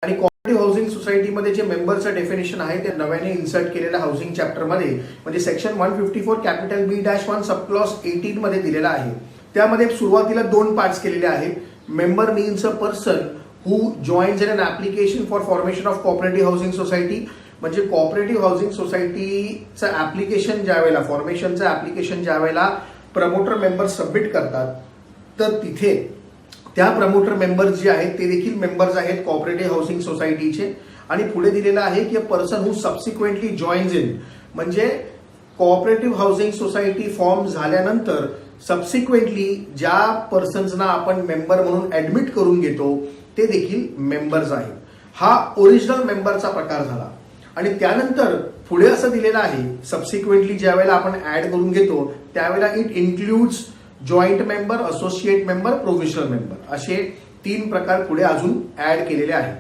आणि cooperative housing सोसायटीमध्ये जे मेंबरचं डेफिनेशन आहे ते नव्याने इन्सर्ट केलेल्या हाऊसिंग चॅप्टरमध्ये म्हणजे section 154 capital B-1 sub clause 18 मध्ये दिलेला आहे. त्यामध्ये सुरुवातीला 2 पार्ट्स केलेले आहेत. Member means a person who joins in an application for formation of cooperative housing society. म्हणजे कोऑपरेटिव्ह हाऊसिंग सोसायटीचं ऍप्लिकेशन ज्या वेळेला फॉर्मेशनचं ऍप्लिकेशन ज्या वेळेला प्रमोटर मेंबर सबमिट करतात तर तिथे त्या प्रमोटर मेंबर्स जे आहेत ते देखील मेंबर्स आहेत कोऑपरेटिव्ह हाऊसिंग सोसायटीचे. आणि पुढे दिलेलं आहे की अ person who subsequently joins in म्हणजे कोऑपरेटिव्ह हाऊसिंग सोसायटी फॉर्म झाल्यानंतर सबसिक्वेंटली ज्या पर्सन्सना आपण मेंबर म्हणून ऍडमिट करून घेतो ते देखील मेंबर्स आहेत. हा ओरिजिनल मेंबरचा प्रकार झाला. आणि त्यानंतर पुढे असं दिलेलं आहे सबसिक्वेंटली ज्या वेळेला आपण ऍड करून घेतो त्यावेळेला it includes joint member, associate member, provisional member असे 3 प्रकार पुढे अजून ऍड केलेले आहेत.